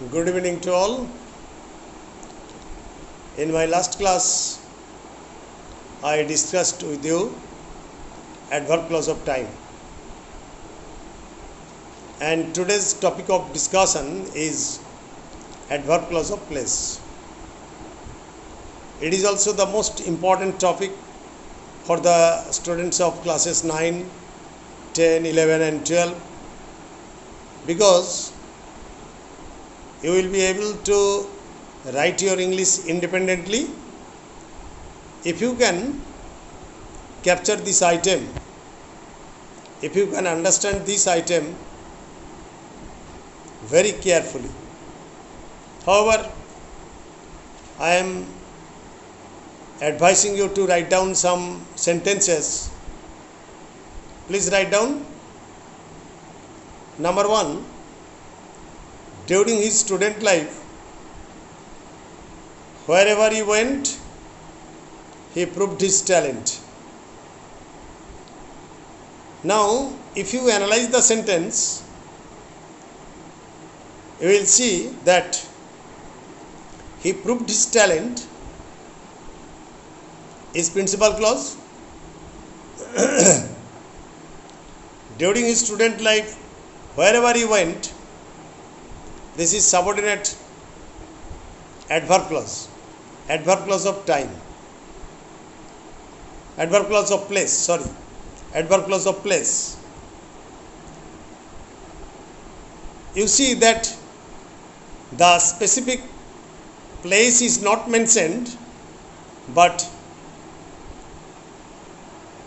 Good evening to all. In my last class, I discussed with you adverb clause of time. And today's topic of discussion is adverb clause of place. It is also the most important topic for the students of classes 9, 10, 11 and 12 because you will be able to write your English independently if you can capture this item, if you can understand this item very carefully. However, I am advising you to write down some sentences. Please write down. Number 1. During his student life, wherever he went, he proved his talent. Now, if you analyze the sentence, you will see that he proved his talent is principal clause. During his student life, wherever he went, this is subordinate adverb clause of time, adverb clause of place, adverb clause of place. You see that the specific place is not mentioned, but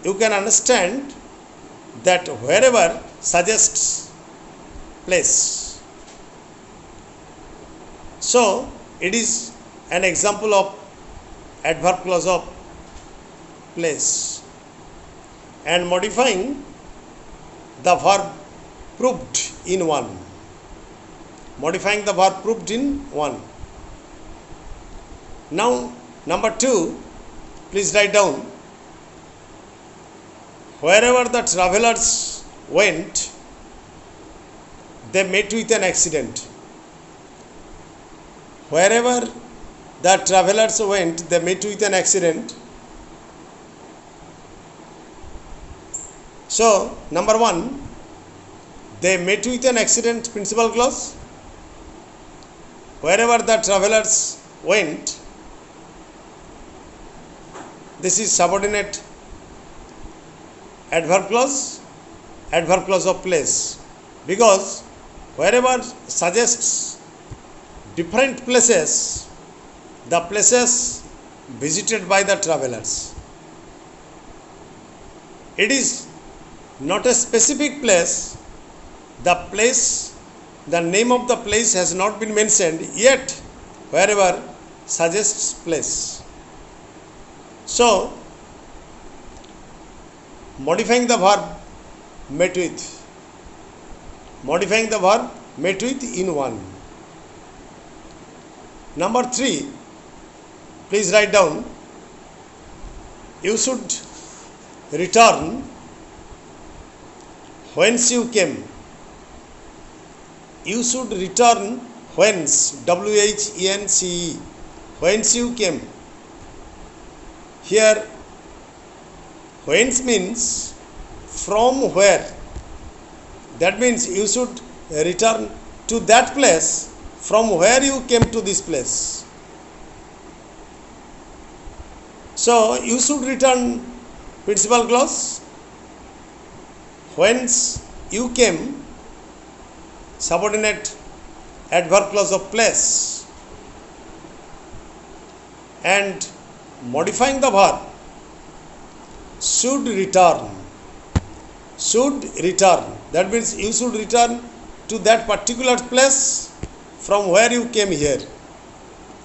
you can understand that wherever suggests place. So, it is an example of adverb clause of place and modifying the verb proved in one. Modifying the verb proved in one. Now, number 2, please write down. Wherever the travelers went, they met with an accident. Wherever the travelers went, they met with an accident. So, number 1, they met with an accident, principal clause. Wherever the travelers went, this is subordinate adverb clause of place, because wherever suggests different places, the places visited by the travelers. It is not a specific place, the name of the place has not been mentioned, yet wherever suggests place. So, modifying the verb met with in one. Number 3, please write down. You should return whence you came. You should return whence, W-H-E-N-C-E, whence you came. Here, whence means from where. That means you should return to that place from where you came to this place. So, you should return principal clause, whence you came, subordinate adverb clause of place, and modifying the verb should return. That means you should return to that particular place from where you came here.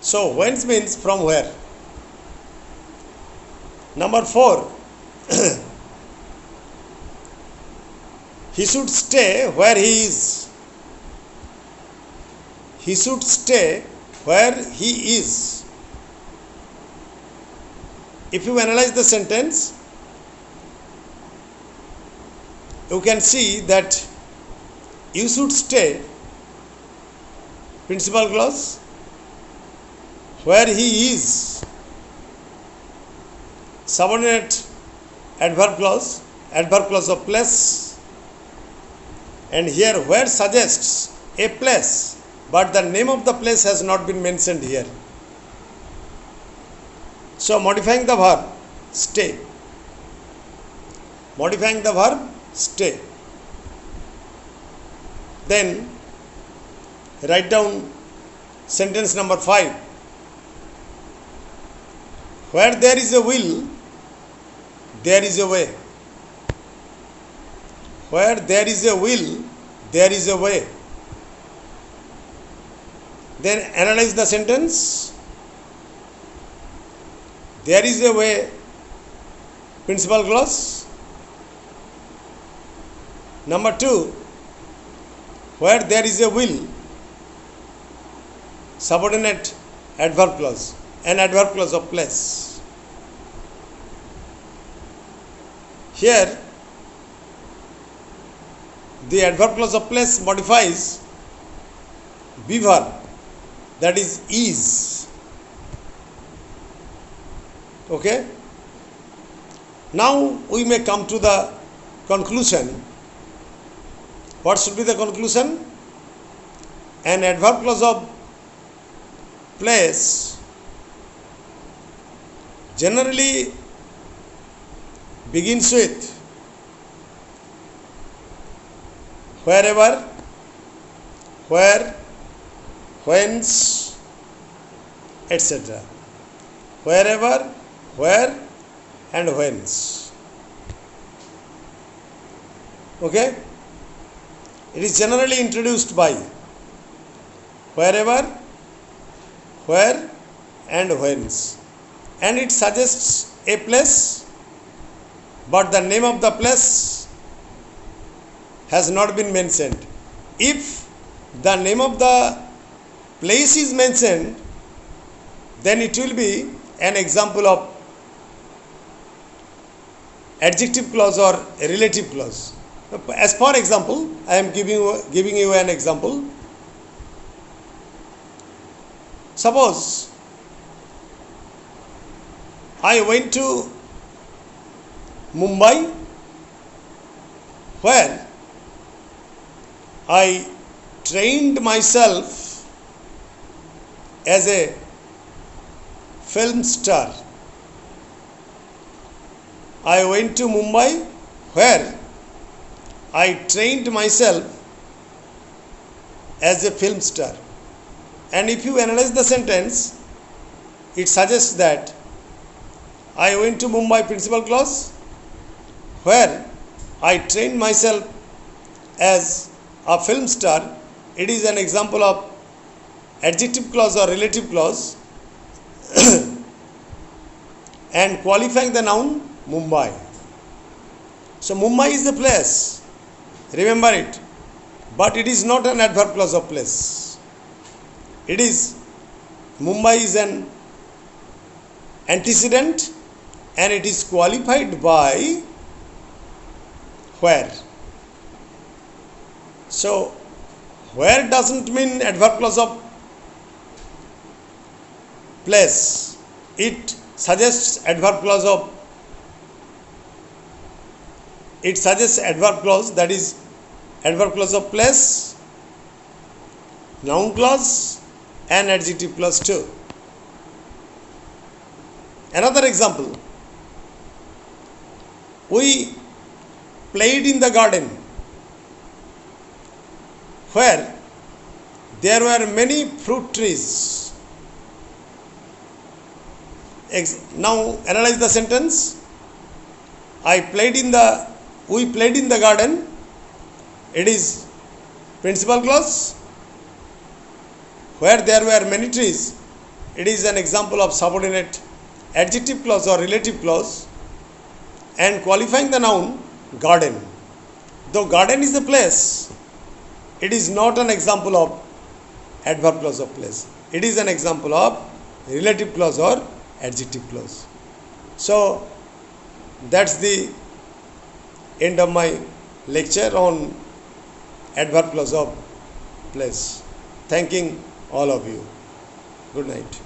So, whence means from where. Number 4, he should stay where he is. He should stay where he is. If you analyze the sentence, you can see that you should stay principal clause. Where he is, subordinate adverb clause of place. And here where suggests a place, but the name of the place has not been mentioned here. So modifying the verb stay. Modifying the verb stay. Then write down sentence number 5. Where there is a will, there is a way. Where there is a will, there is a way. Then analyze the sentence. There is a way, principal clause. Number 2, where there is a will, subordinate adverb clause, an adverb clause of place. Here, the adverb clause of place modifies be verb, that is. Okay? Now we may come to the conclusion. What should be the conclusion? An adverb clause of place generally begins with wherever, where, whence, etc. Wherever, where, and whence. Okay? It is generally introduced by wherever, where, and whence. And it suggests a place, but the name of the place has not been mentioned. If the name of the place is mentioned, then it will be an example of adjective clause or a relative clause. As for example, I am giving you an example. Suppose I went to Mumbai, where I trained myself as a film star. I went to Mumbai, where I trained myself as a film star. And if you analyze the sentence, it suggests that I went to Mumbai, principal clause, where I trained myself as a film star. It is an example of adjective clause or relative clause and qualifying the noun Mumbai. So Mumbai is the place, remember it, but it is not an adverb clause of place. It is, Mumbai is an antecedent and it is qualified by where. So where doesn't mean adverb clause of place. It suggests adverb clause of, it suggests adverb clause, that is adverb clause of place, noun clause and adjective clause too. Another example, we played in the garden, where there were many fruit trees. Now analyze the sentence. We played in the garden. It is principal clause. Where there were many trees, it is an example of subordinate adjective clause or relative clause and qualifying the noun garden. Though garden is a place, it is not an example of adverb clause of place. It is an example of relative clause or adjective clause. So that's the end of my lecture on adverb clause of place. Thanking all of you. Good night.